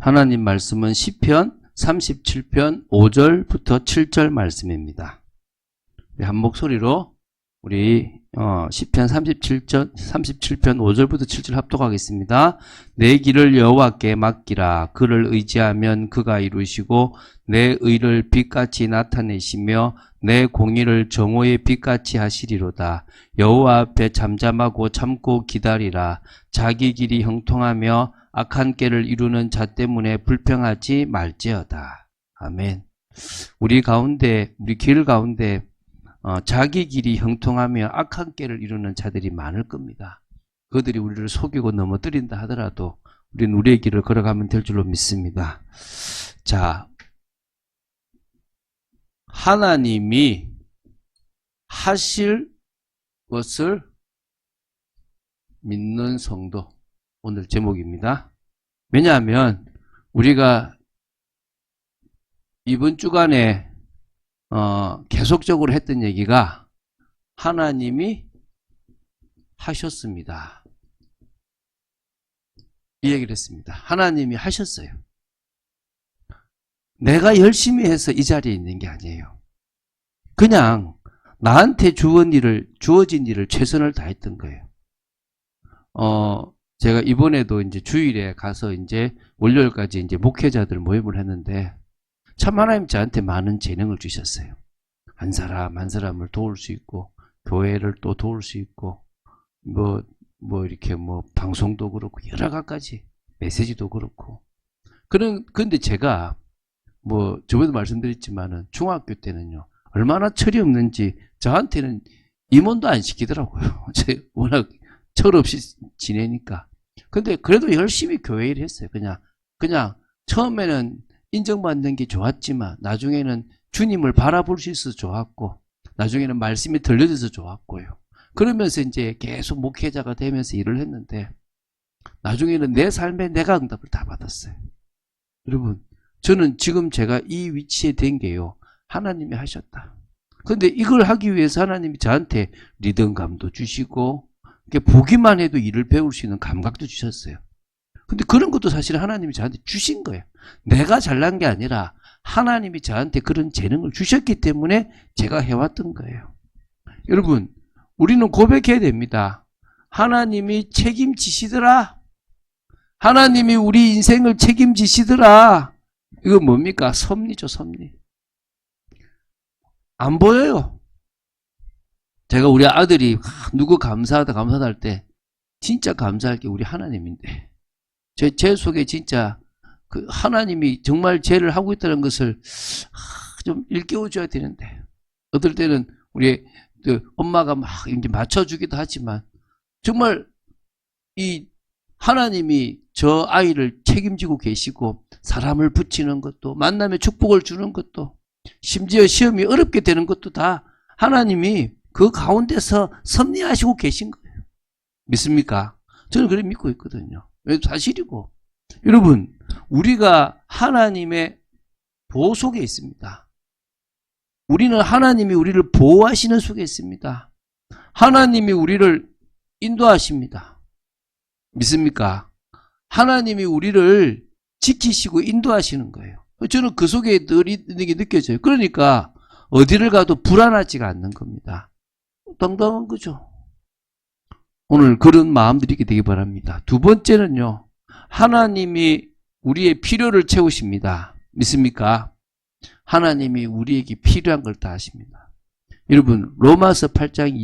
하나님 말씀은 시편 37편 5절부터 7절 말씀입니다. 한 목소리로 우리 시편 37편 5절부터 7절 합독하겠습니다. 내 길을 여호와께 맡기라. 그를 의지하면 그가 이루시고 내 의를 빛같이 나타내시며 내 공의를 정오의 빛같이 하시리로다. 여호와 앞에 잠잠하고 참고 기다리라. 자기 길이 형통하며 악한 꾀를 이루는 자 때문에 불평하지 말지어다. 아멘. 우리 길 가운데 자기 길이 형통하며 악한 꾀를 이루는 자들이 많을 겁니다. 그들이 우리를 속이고 넘어뜨린다 하더라도 우리는 우리의 길을 걸어가면 될 줄로 믿습니다. 자, 하나님이 하실 것을 믿는 성도, 오늘 제목입니다. 왜냐하면 우리가 이번 주간에 계속적으로 했던 얘기가 하나님이 하셨습니다. 이 얘기를 했습니다. 하나님이 하셨어요. 내가 열심히 해서 이 자리에 있는 게 아니에요. 그냥 나한테 주어진 일을 최선을 다했던 거예요. 제가 이번에도 이제 주일에 가서 이제 월요일까지 이제 목회자들 모임을 했는데 참 하나님 저한테 많은 재능을 주셨어요. 한 사람 한 사람을 도울 수 있고 교회를 또 도울 수 있고 이렇게 방송도 그렇고 여러 가지 메시지도 그렇고 그런데 제가 저번에도 말씀드렸지만은 중학교 때는요 얼마나 철이 없는지 저한테는 임원도 안 시키더라고요. 제가 워낙 철없이 지내니까. 근데 그래도 열심히 교회 일을 했어요. 그냥 처음에는 인정받는 게 좋았지만 나중에는 주님을 바라볼 수 있어서 좋았고 나중에는 말씀이 들려져서 좋았고요. 그러면서 이제 계속 목회자가 되면서 일을 했는데 나중에는 내 삶에 내가 응답을 다 받았어요. 여러분, 저는 지금 제가 이 위치에 된 게요. 하나님이 하셨다. 근데 이걸 하기 위해서 하나님이 저한테 리듬감도 주시고 보기만 해도 일을 배울 수 있는 감각도 주셨어요. 근데 그런 것도 사실 하나님이 저한테 주신 거예요. 내가 잘난 게 아니라 하나님이 저한테 그런 재능을 주셨기 때문에 제가 해왔던 거예요. 여러분, 우리는 고백해야 됩니다. 하나님이 책임지시더라. 하나님이 우리 인생을 책임지시더라. 이거 뭡니까? 섭리죠, 섭리. 안 보여요. 제가 우리 아들이 누구 감사하다 할 때 진짜 감사할 게 우리 하나님인데 제 속에 진짜 그 하나님이 정말 죄를 하고 있다는 것을 좀 일깨워줘야 되는데 어떨 때는 우리 엄마가 막 이제 맞춰주기도 하지만 정말 이 하나님이 저 아이를 책임지고 계시고 사람을 붙이는 것도 만남에 축복을 주는 것도 심지어 시험이 어렵게 되는 것도 다 하나님이 그 가운데서 섭리하시고 계신 거예요. 믿습니까? 저는 그렇게 믿고 있거든요. 사실이고. 여러분, 우리가 하나님의 보호 속에 있습니다. 우리는 하나님이 우리를 보호하시는 속에 있습니다. 하나님이 우리를 인도하십니다. 믿습니까? 하나님이 우리를 지키시고 인도하시는 거예요. 저는 그 속에 늘 있는 게 느껴져요. 그러니까 어디를 가도 불안하지가 않는 겁니다. 당당한 거죠. 오늘 그런 마음들이 있게 되기 바랍니다. 두 번째는요. 하나님이 우리의 필요를 채우십니다. 믿습니까? 하나님이 우리에게 필요한 걸 다 하십니다. 여러분 로마서 8장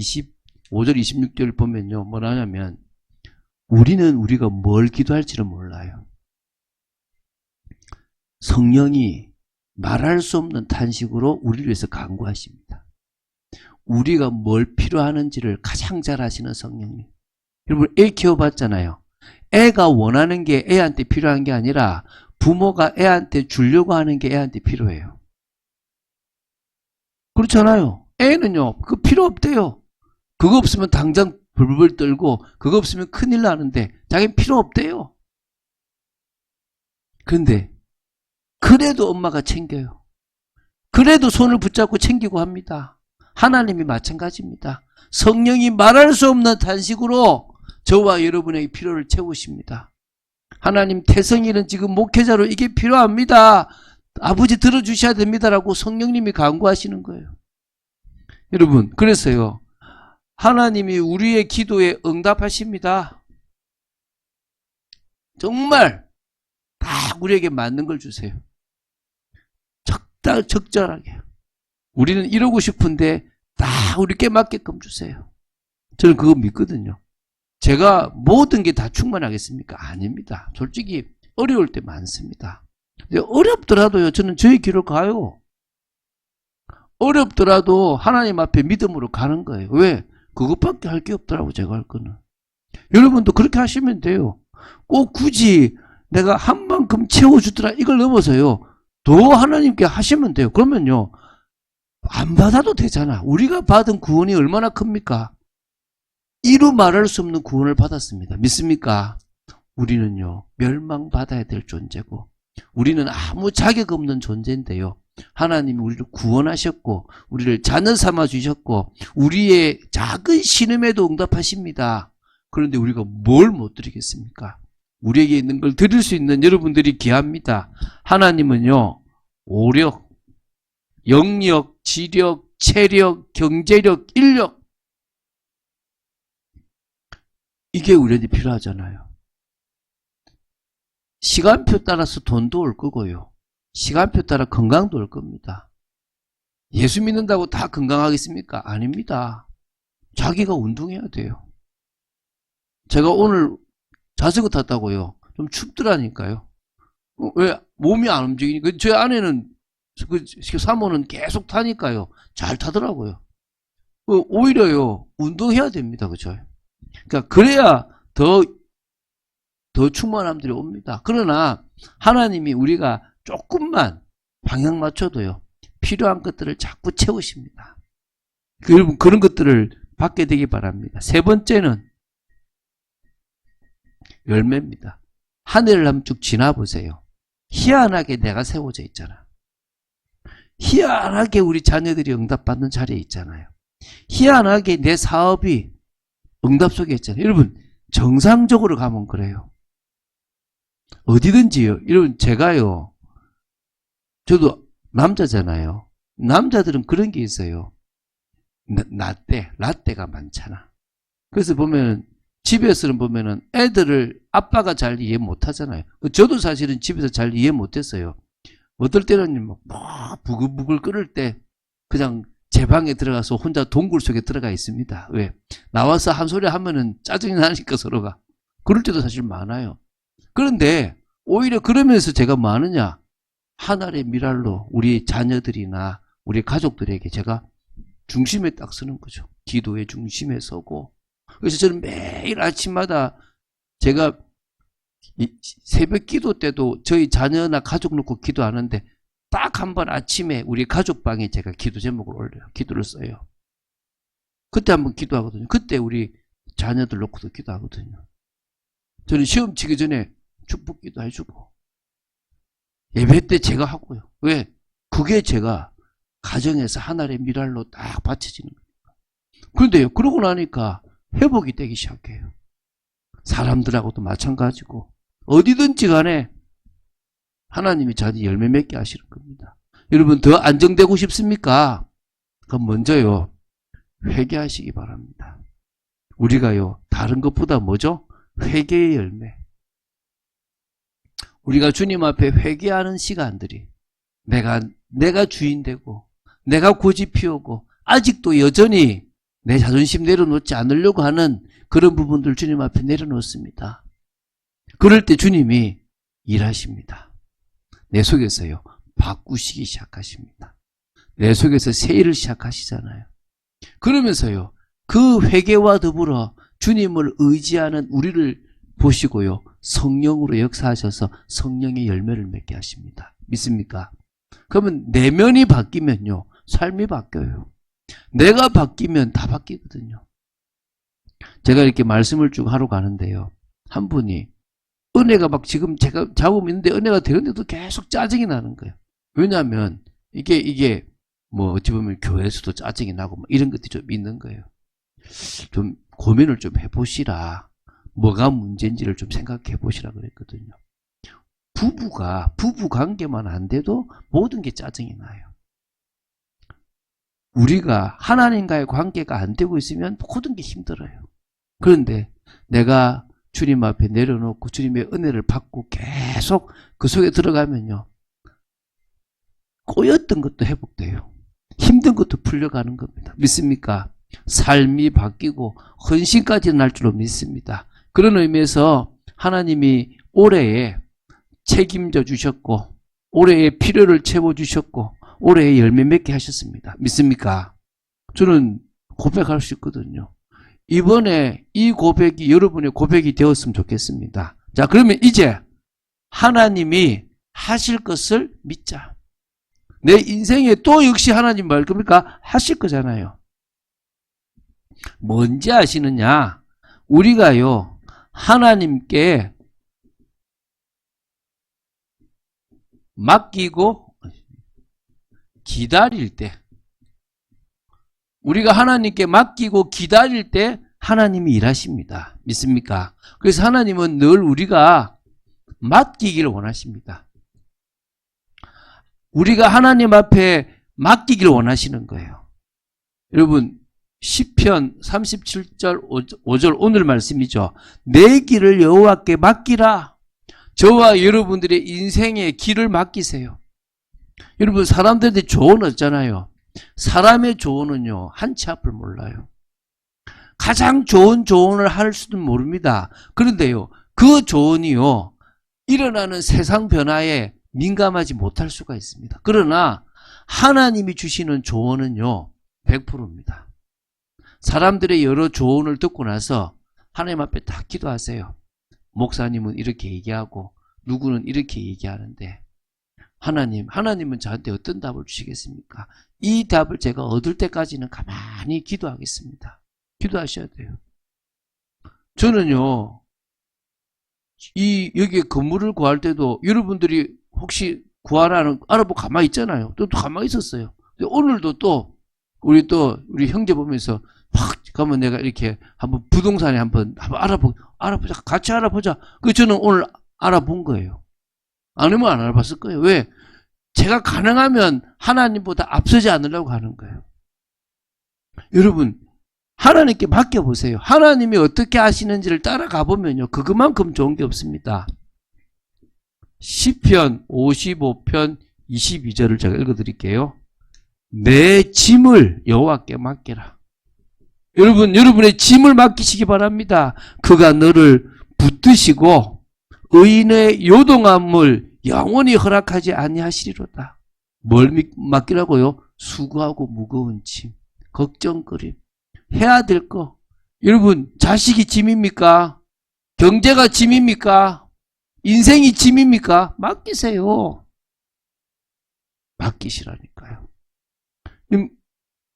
25절 26절을 보면요. 뭐라 하냐면 우리는 우리가 뭘 기도할지를 몰라요. 성령이 말할 수 없는 탄식으로 우리를 위해서 간구하십니다. 우리가 뭘 필요하는지를 가장 잘 아시는 성령님. 여러분 애 키워봤잖아요. 애가 원하는 게 애한테 필요한 게 아니라 부모가 애한테 주려고 하는 게 애한테 필요해요. 그렇잖아요. 애는요 그거 필요 없대요. 그거 없으면 당장 벌벌 떨고 그거 없으면 큰일 나는데 자기는 필요 없대요. 그런데 그래도 엄마가 챙겨요. 그래도 손을 붙잡고 챙기고 합니다. 하나님이 마찬가지입니다. 성령이 말할 수 없는 탄식으로 저와 여러분의 필요를 채우십니다. 하나님 태성이는 지금 목회자로 이게 필요합니다. 아버지 들어주셔야 됩니다라고 성령님이 간구하시는 거예요. 여러분, 그래서요. 하나님이 우리의 기도에 응답하십니다. 정말 다 우리에게 맞는 걸 주세요. 적절하게. 우리는 이러고 싶은데 다 우리께 맞게끔 주세요. 저는 그거 믿거든요. 제가 모든 게 다 충만하겠습니까? 아닙니다. 솔직히 어려울 때 많습니다. 근데 어렵더라도요, 저는 저의 길을 가요. 어렵더라도 하나님 앞에 믿음으로 가는 거예요. 왜? 그것밖에 할 게 없더라고, 제가 할 거는. 여러분도 그렇게 하시면 돼요. 꼭 굳이 내가 한 만큼 채워주더라, 이걸 넘어서요. 더 하나님께 하시면 돼요. 그러면요, 안 받아도 되잖아. 우리가 받은 구원이 얼마나 큽니까? 이루 말할 수 없는 구원을 받았습니다. 믿습니까? 우리는요, 멸망받아야 될 존재고, 우리는 아무 자격 없는 존재인데요. 하나님이 우리를 구원하셨고, 우리를 자녀 삼아 주셨고, 우리의 작은 신음에도 응답하십니다. 그런데 우리가 뭘 못 드리겠습니까? 우리에게 있는 걸 드릴 수 있는 여러분들이 귀합니다. 하나님은요, 오력, 영력, 지력, 체력, 경제력, 인력, 이게 우리한테 필요하잖아요. 시간표 따라서 돈도 올 거고요. 시간표 따라 건강도 올 겁니다. 예수 믿는다고 다 건강하겠습니까? 아닙니다. 자기가 운동해야 돼요. 제가 오늘 자전거 탔다고요. 좀 춥더라니까요. 왜? 몸이 안 움직이니까. 제 아내는, 그 사모는 계속 타니까요. 잘 타더라고요. 오히려요, 운동해야 됩니다. 그죠? 그러니까, 그래야 더 충만함들이 옵니다. 그러나, 하나님이 우리가 조금만 방향 맞춰도요, 필요한 것들을 자꾸 채우십니다. 여러분, 그런 것들을 받게 되기 바랍니다. 세 번째는 열매입니다. 하늘을 한번 쭉 지나보세요. 희한하게 내가 세워져 있잖아. 희한하게 우리 자녀들이 응답받는 자리에 있잖아요. 희한하게 내 사업이 응답 속에 있잖아요. 여러분, 정상적으로 가면 그래요. 어디든지요. 여러분, 제가요, 저도 남자잖아요. 남자들은 그런 게 있어요. 라떼가 많잖아. 그래서 보면, 집에서는 보면은 애들을 아빠가 잘 이해 못 하잖아요. 저도 사실은 집에서 잘 이해 못 했어요. 어떨 때는 막 부글부글 끓을 때 그냥 제 방에 들어가서 혼자 동굴 속에 들어가 있습니다. 왜? 나와서 한 소리 하면은 짜증이 나니까 서로가. 그럴 때도 사실 많아요. 그런데 오히려 그러면서 제가 뭐 하느냐? 하늘의 미랄로 우리 자녀들이나 우리 가족들에게 제가 중심에 딱 서는 거죠. 기도의 중심에 서고. 그래서 저는 매일 아침마다 제가 새벽 기도 때도 저희 자녀나 가족 놓고 기도하는데 딱 한 번 아침에 우리 가족방에 제가 기도 제목을 올려요. 기도를 써요. 그때 한번 기도하거든요. 그때 우리 자녀들 놓고도 기도하거든요. 저는 시험 치기 전에 축복 기도해주고 예배 때 제가 하고요. 왜? 그게 제가 가정에서 하늘의 미랄로 딱 받쳐지는 거니까. 그런데요, 그러고 나니까 회복이 되기 시작해요. 사람들하고도 마찬가지고 어디든지 간에 하나님이 저한테 열매 맺게 하시는 겁니다. 여러분, 더 안정되고 싶습니까? 그럼 먼저요, 회개하시기 바랍니다. 우리가요, 다른 것보다 뭐죠? 회개의 열매. 우리가 주님 앞에 회개하는 시간들이 내가 주인 되고 내가 고집 피우고 아직도 여전히 내 자존심 내려놓지 않으려고 하는 그런 부분들 주님 앞에 내려놓습니다. 그럴 때 주님이 일하십니다. 내 속에서요, 바꾸시기 시작하십니다. 내 속에서 새 일을 시작하시잖아요. 그러면서요, 그 회개와 더불어 주님을 의지하는 우리를 보시고요, 성령으로 역사하셔서 성령의 열매를 맺게 하십니다. 믿습니까? 그러면 내면이 바뀌면요, 삶이 바뀌어요. 내가 바뀌면 다 바뀌거든요. 제가 이렇게 말씀을 쭉 하러 가는데요, 한 분이 은혜가 막 지금 제가 잡으면 있는데 은혜가 되는데도 계속 짜증이 나는 거예요. 왜냐하면 이게 뭐 어찌 보면 교회에서도 짜증이 나고 뭐 이런 것들이 좀 있는 거예요. 좀 고민을 좀 해보시라. 뭐가 문제인지를 좀 생각해 보시라 그랬거든요. 부부 관계만 안 돼도 모든 게 짜증이 나요. 우리가 하나님과의 관계가 안 되고 있으면 모든 게 힘들어요. 그런데 내가 주님 앞에 내려놓고 주님의 은혜를 받고 계속 그 속에 들어가면요. 꼬였던 것도 회복돼요. 힘든 것도 풀려가는 겁니다. 믿습니까? 삶이 바뀌고 헌신까지 날 줄로 믿습니다. 그런 의미에서 하나님이 올해에 책임져 주셨고 올해의 필요를 채워주셨고 올해에 열매 맺게 하셨습니다. 믿습니까? 저는 고백할 수 있거든요. 이번에 이 고백이 여러분의 고백이 되었으면 좋겠습니다. 자, 그러면 이제 하나님이 하실 것을 믿자. 내 인생에 또 역시 하나님 말 겁니까? 하실 거잖아요. 뭔지 아시느냐? 우리가요, 하나님께 맡기고 기다릴 때, 우리가 하나님께 맡기고 기다릴 때 하나님이 일하십니다. 믿습니까? 그래서 하나님은 늘 우리가 맡기기를 원하십니다. 우리가 하나님 앞에 맡기기를 원하시는 거예요. 여러분, 시편 37절 5절 오늘 말씀이죠. 내 길을 여호와께 맡기라. 저와 여러분들의 인생의 길을 맡기세요. 여러분, 사람들한테 조언 얻잖아요. 사람의 조언은요, 한치 앞을 몰라요. 가장 좋은 조언을 할 수는 모릅니다. 그런데요, 그 조언이요, 일어나는 세상 변화에 민감하지 못할 수가 있습니다. 그러나 하나님이 주시는 조언은요, 100%입니다. 사람들의 여러 조언을 듣고 나서 하나님 앞에 딱 기도하세요. 목사님은 이렇게 얘기하고 누구는 이렇게 얘기하는데 하나님은 저한테 어떤 답을 주시겠습니까? 이 답을 제가 얻을 때까지는 가만히 기도하겠습니다. 기도하셔야 돼요. 저는요, 여기에 건물을 구할 때도 여러분들이 혹시 알아보고 가만히 있잖아요. 또 가만히 있었어요. 근데 오늘도 우리 형제 보면서 막 가면 내가 이렇게 한번 부동산에 한번 알아보자. 같이 알아보자. 그 저는 오늘 알아본 거예요. 아니면 안 알아봤을 거예요. 왜? 제가 가능하면 하나님보다 앞서지 않으려고 하는 거예요. 여러분, 하나님께 맡겨보세요. 하나님이 어떻게 하시는지를 따라가 보면요, 그것만큼 좋은 게 없습니다. 시편 55편 22절을 제가 읽어드릴게요. 내 짐을 여호와께 맡겨라. 여러분, 여러분의 짐을 맡기시기 바랍니다. 그가 너를 붙드시고 의인의 요동함을 영원히 허락하지 아니하시리로다. 뭘 맡기라고요? 수고하고 무거운 짐, 걱정거림, 해야 될 거. 여러분, 자식이 짐입니까? 경제가 짐입니까? 인생이 짐입니까? 맡기세요. 맡기시라니까요.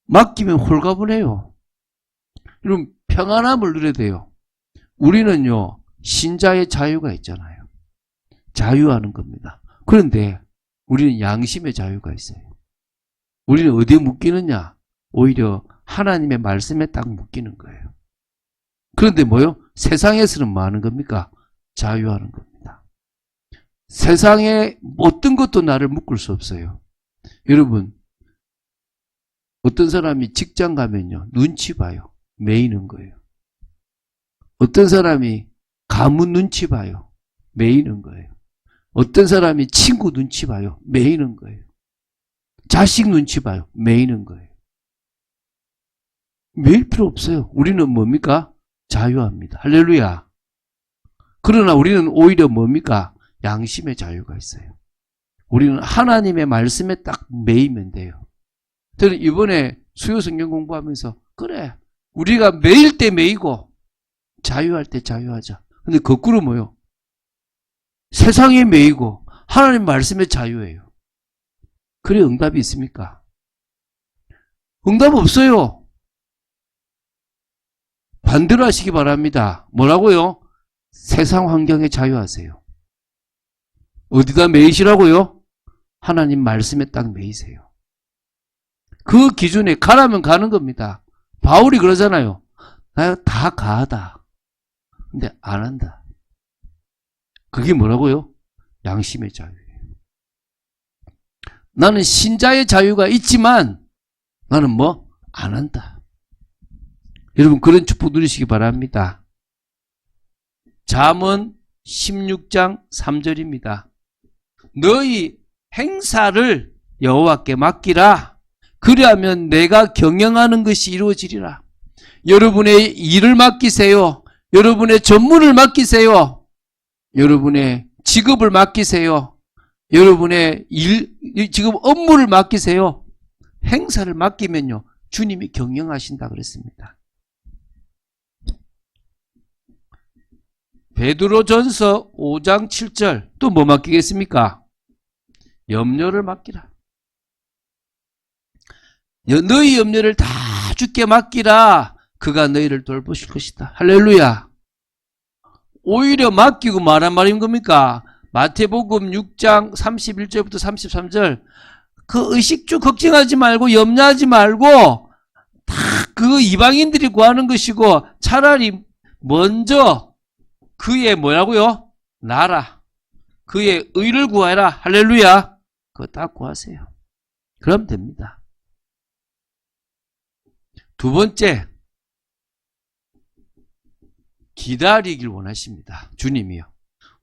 맡기면 홀가분해요. 여러분, 평안함을 누려야 돼요. 우리는요, 신자의 자유가 있잖아요. 자유하는 겁니다. 그런데 우리는 양심의 자유가 있어요. 우리는 어디에 묶이느냐? 오히려 하나님의 말씀에 딱 묶이는 거예요. 그런데 뭐요? 세상에서는 뭐 하는 겁니까? 자유하는 겁니다. 세상에 어떤 것도 나를 묶을 수 없어요. 여러분, 어떤 사람이 직장 가면요, 눈치 봐요. 매이는 거예요. 어떤 사람이 가문 눈치 봐요. 매이는 거예요. 어떤 사람이 친구 눈치 봐요. 매이는 거예요. 자식 눈치 봐요. 매이는 거예요. 매일 필요 없어요. 우리는 뭡니까? 자유합니다. 할렐루야. 그러나 우리는 오히려 뭡니까? 양심의 자유가 있어요. 우리는 하나님의 말씀에 딱 매이면 돼요. 저는 이번에 수요 성경 공부하면서 그래, 우리가 매일 때 매이고 자유할 때 자유하자. 근데 거꾸로 뭐요? 세상에 매이고 하나님 말씀에 자유예요. 그래 응답이 있습니까? 응답 없어요. 반대로 하시기 바랍니다. 뭐라고요? 세상 환경에 자유하세요. 어디다 매이시라고요? 하나님 말씀에 딱 매이세요. 그 기준에 가라면 가는 겁니다. 바울이 그러잖아요. 나 다 가하다. 근데 안 한다. 그게 뭐라고요? 양심의 자유예요. 나는 신자의 자유가 있지만 나는 뭐 안 한다. 여러분 그런 축복 누리시기 바랍니다. 잠언 16장 3절입니다. 너희 행사를 여호와께 맡기라. 그리하면 내가 경영하는 것이 이루어지리라. 여러분의 일을 맡기세요. 여러분의 전문을 맡기세요. 여러분의 직업을 맡기세요. 여러분의 지금 업무를 맡기세요. 행사를 맡기면요. 주님이 경영하신다 그랬습니다. 베드로전서 5장 7절 또 뭐 맡기겠습니까? 염려를 맡기라. 너희 염려를 다 주께 맡기라. 그가 너희를 돌보실 것이다. 할렐루야. 오히려 맡기고 말한 말인 겁니까? 마태복음 6장 31절부터 33절 그 의식주 걱정하지 말고 염려하지 말고 다 그 이방인들이 구하는 것이고 차라리 먼저 그의 뭐라고요? 나라 그의 의를 구하라. 할렐루야. 그거 다 구하세요. 그럼 됩니다. 두 번째, 기다리길 원하십니다. 주님이요.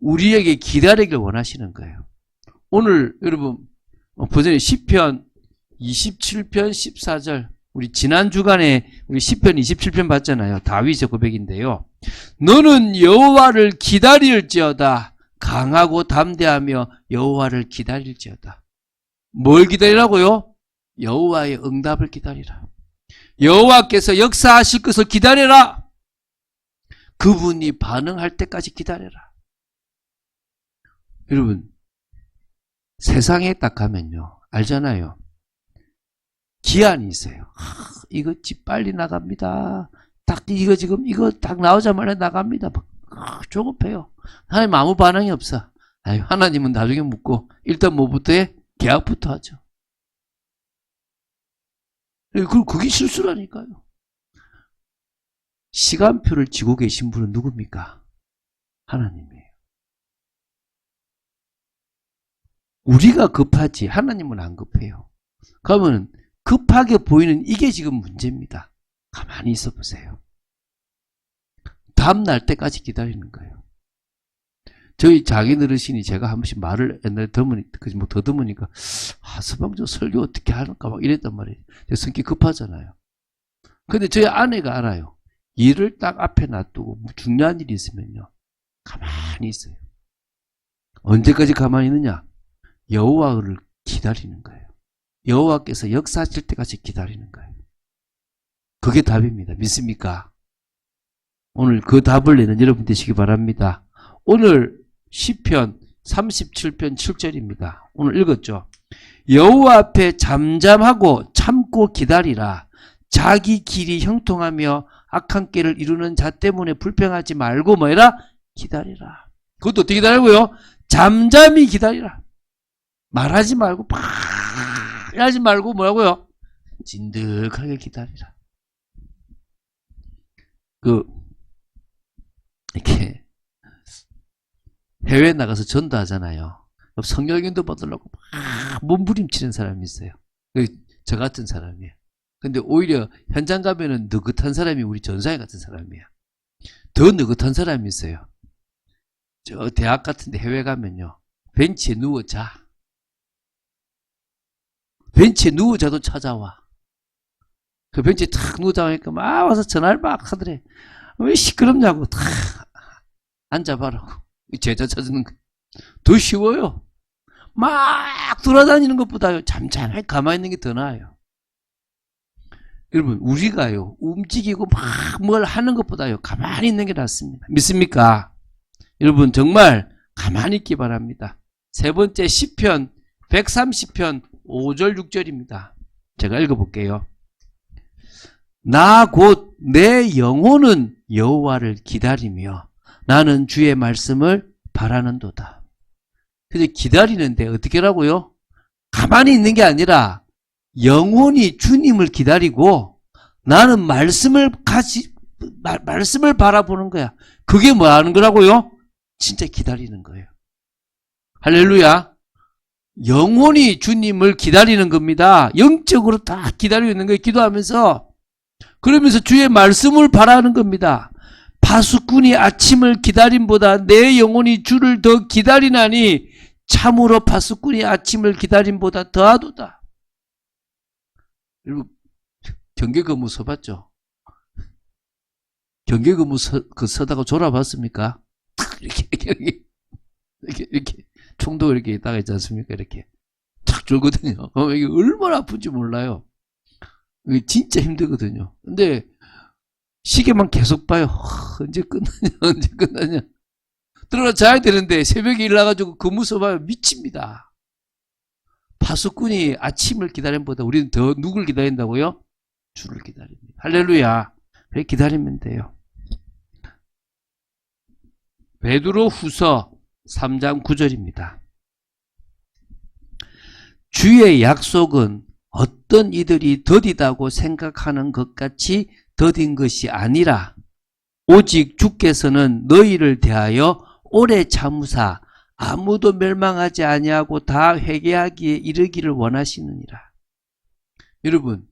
우리에게 기다리길 원하시는 거예요. 오늘 여러분 버전이 시편 27편 14절 우리 지난 주간에 우리 시편 27편 봤잖아요. 다윗의 고백인데요. 너는 여호와를 기다릴지어다. 강하고 담대하며 여호와를 기다릴지어다. 뭘 기다리라고요? 여호와의 응답을 기다리라. 여호와께서 역사하실 것을 기다려라. 그분이 반응할 때까지 기다려라. 여러분 세상에 딱 가면요 알잖아요. 기한이 있어요. 이거 집 빨리 나갑니다. 딱 이거 지금 이거 딱 나오자마자 나갑니다. 조급해요. 하나님 아무 반응이 없어. 아유, 하나님은 나중에 묻고 일단 뭐부터 해? 계약부터 하죠. 그게 실수라니까요. 시간표를 쥐고 계신 분은 누굽니까? 하나님이에요. 우리가 급하지 하나님은 안 급해요. 그러면 급하게 보이는 이게 지금 문제입니다. 가만히 있어 보세요. 다음 날 때까지 기다리는 거예요. 저희 장인 어르신이 제가 한 번씩 말을 옛날에 더듬으니까 서방저 설교 어떻게 하는가 막 이랬단 말이에요. 성격 급하잖아요. 근데 저희 아내가 알아요. 일을 딱 앞에 놔두고 중요한 일이 있으면요. 가만히 있어요. 언제까지 가만히 있느냐? 여호와를 기다리는 거예요. 여호와께서 역사하실 때까지 기다리는 거예요. 그게 답입니다. 믿습니까? 오늘 그 답을 내는 여러분 되시기 바랍니다. 오늘 시편 37편 7절입니다. 오늘 읽었죠? 여호와 앞에 잠잠하고 참고 기다리라. 자기 길이 형통하며 악한 길을 이루는 자 때문에 불평하지 말고 뭐해라? 기다리라. 그것도 어떻게 기다리고요? 잠잠히 기다리라. 말하지 말고 팍 하지 말고 뭐라고요? 진득하게 기다리라. 이렇게 해외에 나가서 전도하잖아요. 성령인도 받으려고 막 몸부림치는 사람이 있어요. 저 같은 사람이에요. 근데 오히려 현장 가면은 느긋한 사람이 우리 전사님 같은 사람이에요. 더 느긋한 사람이 있어요. 저 대학 같은데 해외 가면요. 벤치에 누워 자. 벤치에 누워 자도 찾아와. 그 벤치에 탁 누워 자니까 막 와서 전화를 막 하더래. 왜 시끄럽냐고 탁 앉아봐라고. 제자 찾는 거. 더 쉬워요. 막 돌아다니는 것보다요. 잠잠하게 가만히 있는 게 더 나아요. 여러분 우리가요. 움직이고 막 뭘 하는 것보다요. 가만히 있는 게 낫습니다. 믿습니까? 여러분 정말 가만히 있기 바랍니다. 세 번째 시편 130편 5절 6절입니다. 제가 읽어볼게요. 나 곧 내 영혼은 여호와를 기다리며 나는 주의 말씀을 바라는도다. 근데 기다리는데 어떻게 하라고요? 가만히 있는 게 아니라 영혼이 주님을 기다리고 나는 말씀을 말씀을 바라보는 거야. 그게 뭐 하는 거라고요? 진짜 기다리는 거예요. 할렐루야. 영혼이 주님을 기다리는 겁니다. 영적으로 다 기다리고 있는 거예요. 기도하면서. 그러면서 주의 말씀을 바라는 겁니다. 파수꾼이 아침을 기다림보다 내 영혼이 주를 더 기다리나니 참으로 파수꾼이 아침을 기다림보다 더하도다. 여러분 경계근무 서봤죠? 경계근무 서다가 졸아봤습니까? 이렇게 총도 이렇게 있다가 있지 않습니까? 이렇게 탁 졸거든요. 이게 얼마나 아픈지 몰라요. 이게 진짜 힘들거든요. 근데 시계만 계속 봐요. 언제 끝나냐, 언제 끝나냐. 들어가 자야 되는데 새벽에 일어나가지고 근무 서봐요. 미칩니다. 파수꾼이 아침을 기다림보다 우리는 더 누굴 기다린다고요? 주를 기다립니다. 할렐루야. 그래 기다리면 돼요. 베드로 후서 3장 9절입니다. 주의 약속은 어떤 이들이 더디다고 생각하는 것 같이 더딘 것이 아니라 오직 주께서는 너희를 대하여 오래 참으사 아무도 멸망하지 아니하고 다 회개하기에 이르기를 원하시느니라. 여러분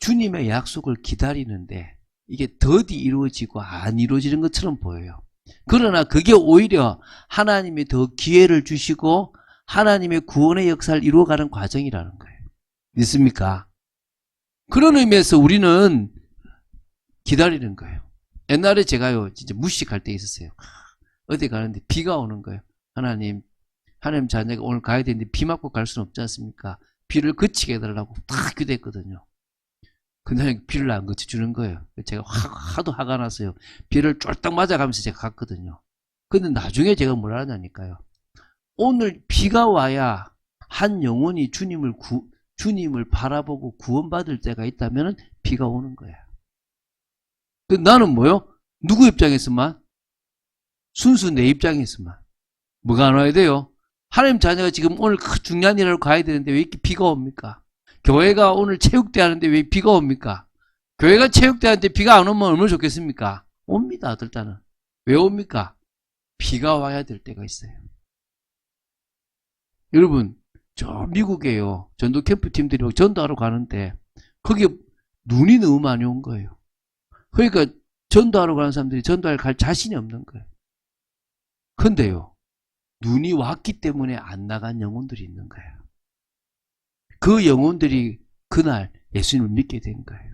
주님의 약속을 기다리는데 이게 더디 이루어지고 안 이루어지는 것처럼 보여요. 그러나 그게 오히려 하나님이 더 기회를 주시고 하나님의 구원의 역사를 이루어가는 과정이라는 거예요. 믿습니까? 그런 의미에서 우리는 기다리는 거예요. 옛날에 제가요 진짜 무식할 때 있었어요. 어디 가는데 비가 오는 거예요. 하나님 자녀가 오늘 가야 되는데 비 맞고 갈 수는 없지 않습니까? 비를 그치게 해달라고 딱 기도했거든요. 근데 비를 안 그쳐주는 거예요. 제가 하도 화가 났어요. 비를 쫄딱 맞아가면서 제가 갔거든요. 근데 나중에 제가 뭘 하냐니까요. 오늘 비가 와야 한 영혼이 주님을 바라보고 구원받을 때가 있다면 비가 오는 거야. 나는 뭐요? 누구 입장에서만? 순수 내 입장에서만. 뭐가 안 와야 돼요? 하나님 자녀가 지금 오늘 중요한 일하러 가야 되는데 왜 이렇게 비가 옵니까? 교회가 오늘 체육대 하는데 왜 비가 옵니까? 교회가 체육대 하는데 비가 안 오면 얼마나 좋겠습니까? 옵니다. 어떨 때는. 왜 옵니까? 비가 와야 될 때가 있어요. 여러분 저 미국에요. 전도 캠프 팀들이 막 전도하러 가는데 거기에 눈이 너무 많이 온 거예요. 그러니까 전도하러 가는 사람들이 전도할 갈 자신이 없는 거예요. 근데요. 눈이 왔기 때문에 안 나간 영혼들이 있는 거예요. 그 영혼들이 그날 예수님을 믿게 된 거예요.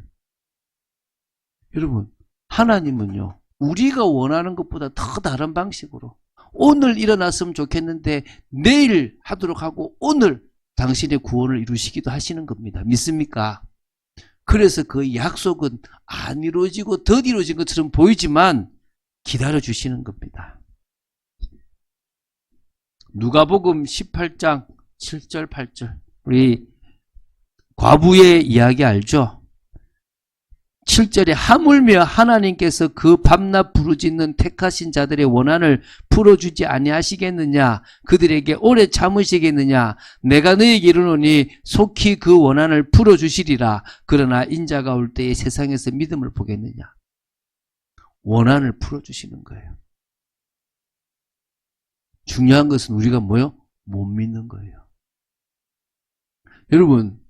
여러분 하나님은요. 우리가 원하는 것보다 더 다른 방식으로 오늘 일어났으면 좋겠는데 내일 하도록 하고 오늘 당신의 구원을 이루시기도 하시는 겁니다. 믿습니까? 그래서 그 약속은 안 이루어지고 더 이루어진 것처럼 보이지만 기다려주시는 겁니다. 누가복음 18장 7절 8절 우리 과부의 이야기 알죠? 7절에 하물며 하나님께서 그 밤낮 부르짖는 택하신 자들의 원한을 풀어주지 아니하시겠느냐? 그들에게 오래 참으시겠느냐? 내가 너에게 이르노니 속히 그 원한을 풀어주시리라. 그러나 인자가 올 때에 세상에서 믿음을 보겠느냐? 원한을 풀어주시는 거예요. 중요한 것은 우리가 뭐요? 못 믿는 거예요. 여러분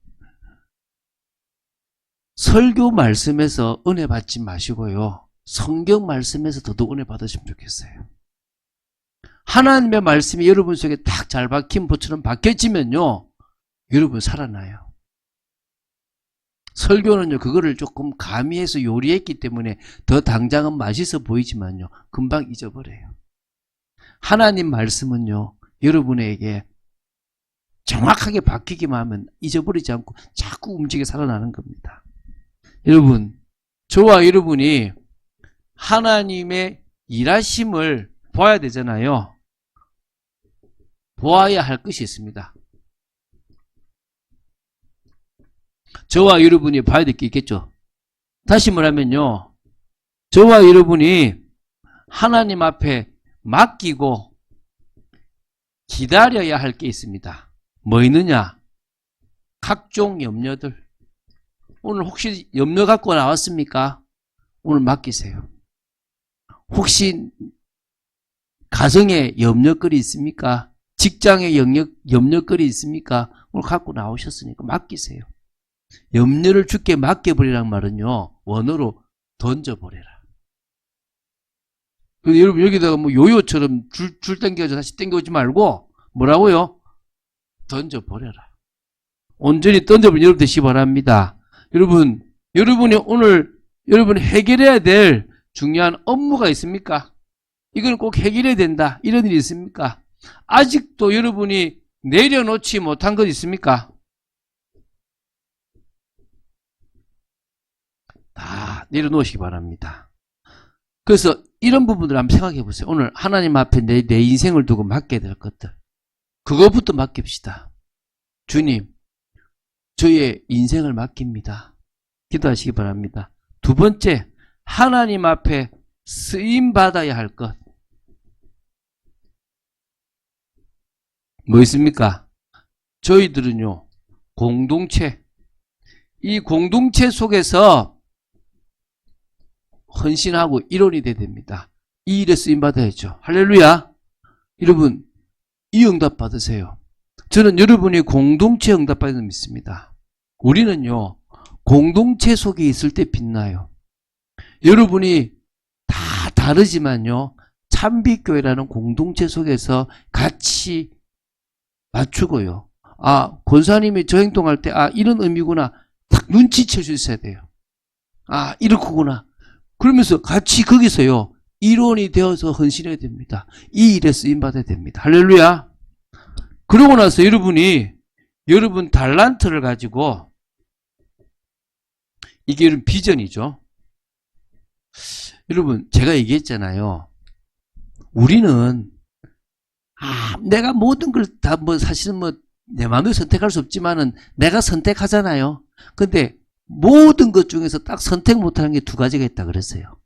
설교 말씀에서 은혜 받지 마시고요. 성경 말씀에서 더더욱 은혜 받으시면 좋겠어요. 하나님의 말씀이 여러분 속에 딱 잘 박힌 보처럼 박혀지면요. 여러분 살아나요. 설교는요. 그거를 조금 가미해서 요리했기 때문에 더 당장은 맛있어 보이지만요. 금방 잊어버려요. 하나님 말씀은요. 여러분에게 정확하게 박히기만 하면 잊어버리지 않고 자꾸 움직여 살아나는 겁니다. 여러분 저와 여러분이 하나님의 일하심을 보아야 되잖아요. 보아야 할 것이 있습니다. 저와 여러분이 봐야 될 게 있겠죠. 다시 말하면요. 저와 여러분이 하나님 앞에 맡기고 기다려야 할 게 있습니다. 뭐 있느냐? 각종 염려들. 오늘 혹시 염려 갖고 나왔습니까? 오늘 맡기세요. 혹시 가정에 염려거리 있습니까? 직장에 염려거리 있습니까? 오늘 갖고 나오셨으니까 맡기세요. 염려를 주께 맡겨버리란 말은요, 원어로 던져버려라. 여러분, 여기다가 뭐 요요처럼 줄 당겨서 다시 당겨오지 말고, 뭐라고요? 던져버려라. 온전히 던져버리는 여러분 되시기 바랍니다. 여러분이 오늘, 여러분이 해결해야 될 중요한 업무가 있습니까? 이건 꼭 해결해야 된다. 이런 일이 있습니까? 아직도 여러분이 내려놓지 못한 것 있습니까? 다 내려놓으시기 바랍니다. 그래서 이런 부분들 한번 생각해 보세요. 오늘 하나님 앞에 내 인생을 두고 맡겨야 될 것들. 그것부터 맡깁시다. 주님, 저의 인생을 맡깁니다. 기도하시기 바랍니다. 두 번째, 하나님 앞에 쓰임받아야 할 것. 뭐 있습니까? 저희들은요, 공동체. 이 공동체 속에서 헌신하고 일원이 돼야 됩니다. 이 일에 쓰임받아야죠. 할렐루야. 여러분, 이 응답 받으세요. 저는 여러분이 공동체 응답 받는 믿습니다. 우리는요, 공동체 속에 있을 때 빛나요. 여러분이 다 다르지만요, 참빛교회라는 공동체 속에서 같이 맞추고요. 아, 권사님이 저 행동할 때, 아, 이런 의미구나. 딱 눈치챌 수 있어야 돼요. 아, 이렇구나. 그러면서 같이 거기서요, 일원이 되어서 헌신해야 됩니다. 이 일에 쓰임받아야 됩니다. 할렐루야. 그러고 나서 여러분 달란트를 가지고, 이게 여러분 비전이죠. 여러분, 제가 얘기했잖아요. 우리는, 내가 모든 걸 다 사실은 내 마음대로 선택할 수 없지만은 내가 선택하잖아요. 근데 모든 것 중에서 딱 선택 못하는 게 두 가지가 있다 그랬어요.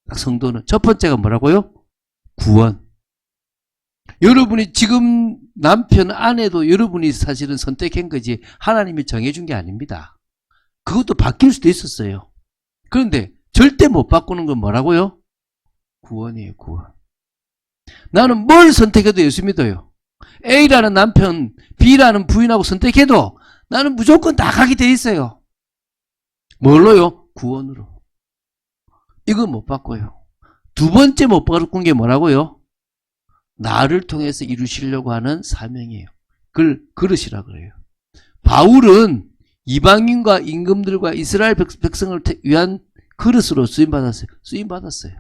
딱 성도는. 첫 번째가 뭐라고요? 구원. 여러분이 지금 남편, 아내도 여러분이 사실은 선택한 거지 하나님이 정해준 게 아닙니다. 그것도 바뀔 수도 있었어요. 그런데 절대 못 바꾸는 건 뭐라고요? 구원이에요, 구원. 나는 뭘 선택해도 예수 믿어요. A라는 남편, B라는 부인하고 선택해도 나는 무조건 다 가게 돼 있어요. 뭘로요? 구원으로. 이거 못 바꿔요. 두 번째 못 바꾼 게 뭐라고요? 나를 통해서 이루시려고 하는 사명이에요. 그걸 그릇이라 그래요. 바울은 이방인과 임금들과 이스라엘 백성을 위한 그릇으로 쓰임받았어요.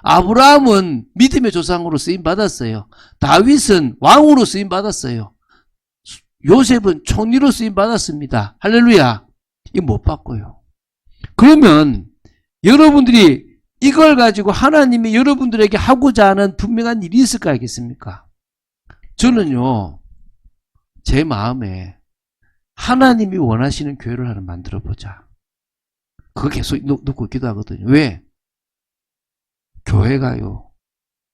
아브라함은 믿음의 조상으로 쓰임받았어요. 다윗은 왕으로 쓰임받았어요. 요셉은 총리로 쓰임받았습니다. 할렐루야. 이거 못 바꿔요. 그러면 여러분들이 이걸 가지고 하나님이 여러분들에게 하고자 하는 분명한 일이 있을 거 아니겠습니까? 저는요, 제 마음에 하나님이 원하시는 교회를 하나 만들어보자. 그거 계속 놓고 기도하거든요. 왜? 교회가요,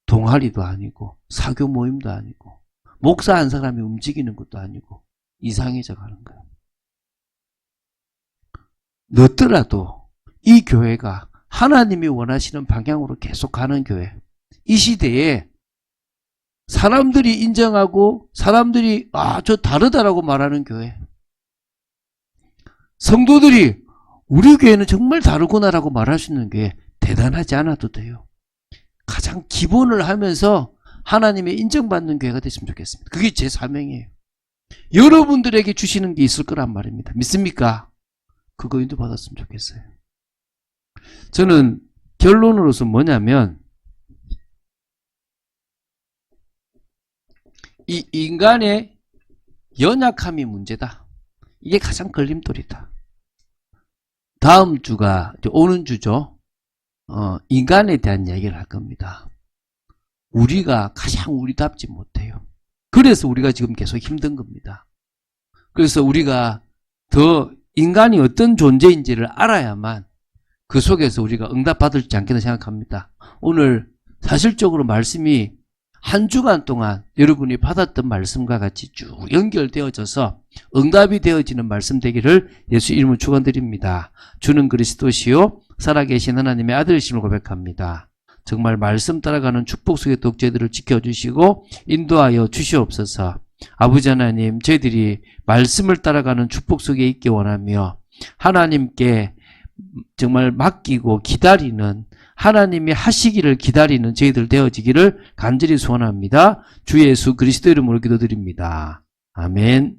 동아리도 아니고 사교 모임도 아니고 목사 한 사람이 움직이는 것도 아니고 이상해져 가는 거예요. 늦더라도 이 교회가 하나님이 원하시는 방향으로 계속 가는 교회. 이 시대에 사람들이 인정하고 사람들이 저 다르다라고 말하는 교회. 성도들이 우리 교회는 정말 다르구나라고 말할 수 있는 교회. 대단하지 않아도 돼요. 가장 기본을 하면서 하나님의 인정받는 교회가 됐으면 좋겠습니다. 그게 제 사명이에요. 여러분들에게 주시는 게 있을 거란 말입니다. 믿습니까? 그거 인도받았으면 좋겠어요. 저는 결론으로서 뭐냐면 이 인간의 연약함이 문제다. 이게 가장 걸림돌이다. 다음 주가 오는 주죠. 인간에 대한 얘기를 할 겁니다. 우리가 가장 우리답지 못해요. 그래서 우리가 지금 계속 힘든 겁니다. 그래서 우리가 더 인간이 어떤 존재인지를 알아야만 그 속에서 우리가 응답받을지 않겠나 생각합니다. 오늘 사실적으로 말씀이 한 주간 동안 여러분이 받았던 말씀과 같이 쭉 연결되어져서 응답이 되어지는 말씀 되기를 예수 이름으로 축원드립니다. 주는 그리스도시요 살아계신 하나님의 아들이심을 고백합니다. 정말 말씀 따라가는 축복 속의 독재들을 지켜주시고 인도하여 주시옵소서. 아버지 하나님, 저희들이 말씀을 따라가는 축복 속에 있기 원하며 하나님께 정말 맡기고 기다리는, 하나님이 하시기를 기다리는 저희들 되어지기를 간절히 소원합니다. 주 예수 그리스도 이름으로 기도드립니다. 아멘.